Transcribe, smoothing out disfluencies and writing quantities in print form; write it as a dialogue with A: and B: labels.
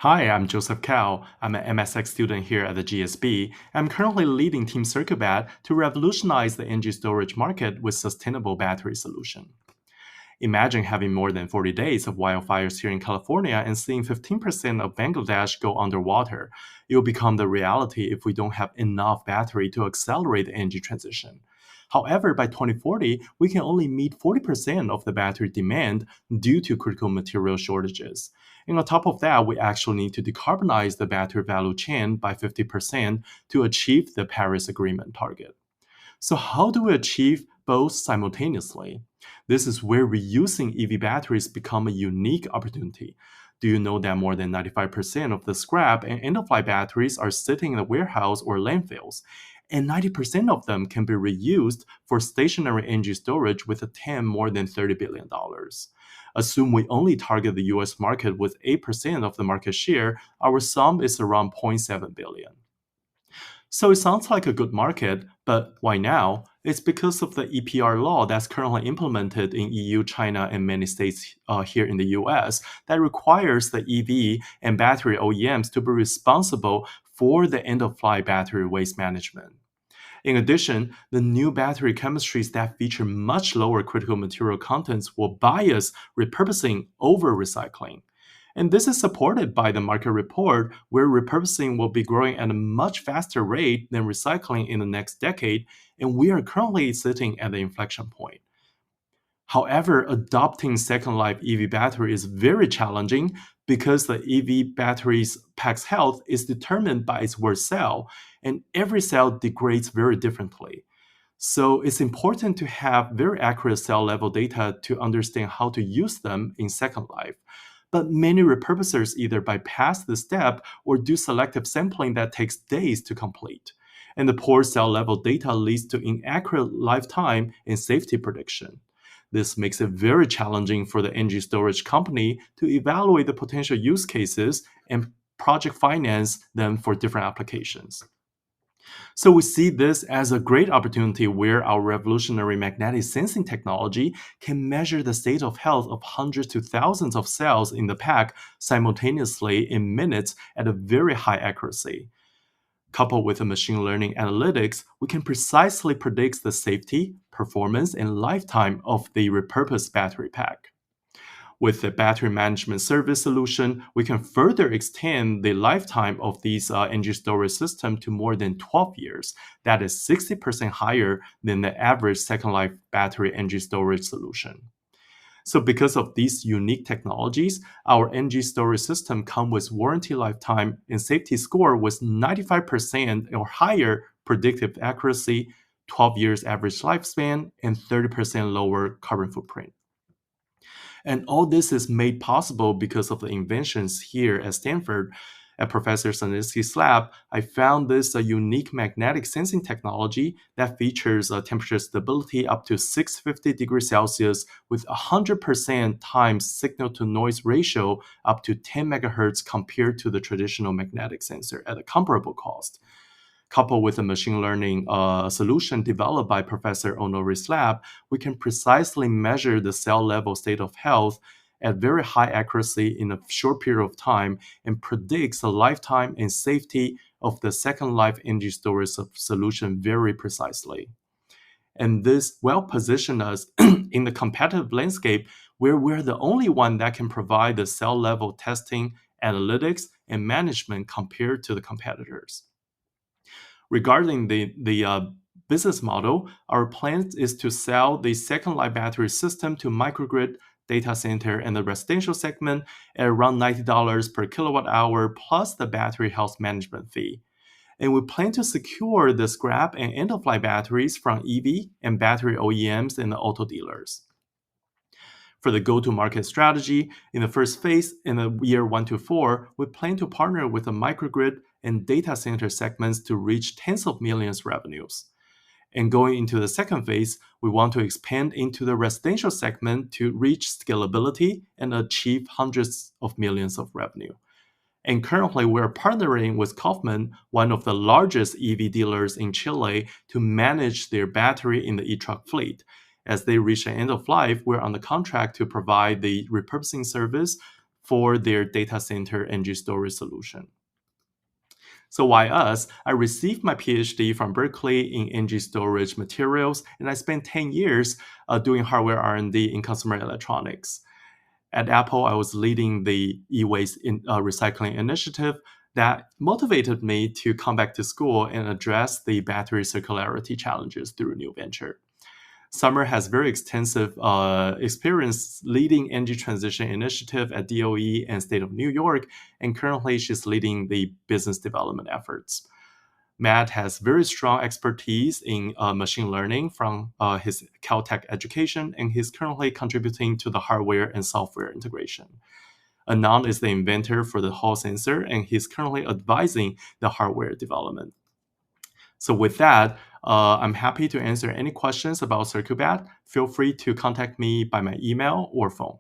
A: Hi, I'm Joseph Cao. I'm an MSX student here at the GSB. I'm currently leading Team CircuBat to revolutionize the energy storage market with sustainable battery solution. Imagine having more than 40 days of wildfires here in California and seeing 15% of Bangladesh go underwater. It will become the reality if we don't have enough battery to accelerate the energy transition. However, by 2040, we can only meet 40% of the battery demand due to critical material shortages. And on top of that, we actually need to decarbonize the battery value chain by 50% to achieve the Paris Agreement target. So, how do we achieve both simultaneously? This is where reusing EV batteries become a unique opportunity. Do you know that more than 95% of the scrap and end-of-life batteries are sitting in a warehouse or landfills? And 90% of them can be reused for stationary energy storage with a TAM more than $30 billion. Assume we only target the US market with 8% of the market share, our sum is around 0.7 billion. So it sounds like a good market, but why now? It's because of the EPR law that's currently implemented in EU, China, and many states here in the US that requires the EV and battery OEMs to be responsible for the end-of-life battery waste management. In addition, the new battery chemistries that feature much lower critical material contents will bias repurposing over recycling. And this is supported by the market report, where repurposing will be growing at a much faster rate than recycling in the next decade, and we are currently sitting at the inflection point. However, adopting Second Life EV battery is very challenging because the EV battery's pack's health is determined by its worst cell, and every cell degrades very differently. So it's important to have very accurate cell level data to understand how to use them in Second Life. But many repurposers either bypass this step or do selective sampling that takes days to complete. And the poor cell level data leads to inaccurate lifetime and safety prediction. This makes it very challenging for the energy storage company to evaluate the potential use cases and project finance them for different applications. So we see this as a great opportunity where our revolutionary magnetic sensing technology can measure the state of health of hundreds to thousands of cells in the pack simultaneously in minutes at a very high accuracy. Coupled with the machine learning analytics, we can precisely predict the safety, performance, and lifetime of the repurposed battery pack. With the battery management service solution, we can further extend the lifetime of these energy storage system to more than 12 years. That is 60% higher than the average Second Life battery energy storage solution. So because of these unique technologies, our energy storage system come with warranty lifetime and safety score with 95% or higher predictive accuracy, 12 years average lifespan, and 30% lower carbon footprint. And all this is made possible because of the inventions here at Stanford. At Professor Sanitsky's lab, I found this unique magnetic sensing technology that features temperature stability up to 650 degrees Celsius with 100% times signal to noise ratio up to 10 megahertz compared to the traditional magnetic sensor at a comparable cost. Coupled with a machine learning solution developed by Professor Onori's lab, we can precisely measure the cell level state of health at very high accuracy in a short period of time and predicts the lifetime and safety of the Second Life energy storage solution very precisely. And this well positions us in the competitive landscape where we're the only one that can provide the cell level testing, analytics, and management compared to the competitors. Regarding the business model, our plan is to sell the Second Life battery system to microgrid, data center, and the residential segment at around $90 per kilowatt hour plus the battery health management fee. And we plan to secure the scrap and end-of-life batteries from EV and battery OEMs and the auto dealers. For the go-to-market strategy, in the first phase, in the year 1 to 4, we plan to partner with the microgrid and data center segments to reach tens of millions revenues. And going into the second phase, we want to expand into the residential segment to reach scalability and achieve hundreds of millions of revenue. And currently, we're partnering with Kaufman, one of the largest EV dealers in Chile, to manage their battery in the e-truck fleet. As they reach the end of life, we're on the contract to provide the repurposing service for their data center energy storage solution. So why us? I received my PhD from Berkeley in energy storage materials, and I spent 10 years doing hardware R&D in consumer electronics. At Apple, I was leading the e-waste recycling initiative that motivated me to come back to school and address the battery circularity challenges through a new venture. Summer has very extensive experience leading energy transition initiative at DOE and State of New York, and currently she's leading the business development efforts. Matt has very strong expertise in machine learning from his Caltech education, and he's currently contributing to the hardware and software integration. Anand is the inventor for the Hall sensor, and he's currently advising the hardware development. So with that, I'm happy to answer any questions about CircuBat. Feel free to contact me by my email or phone.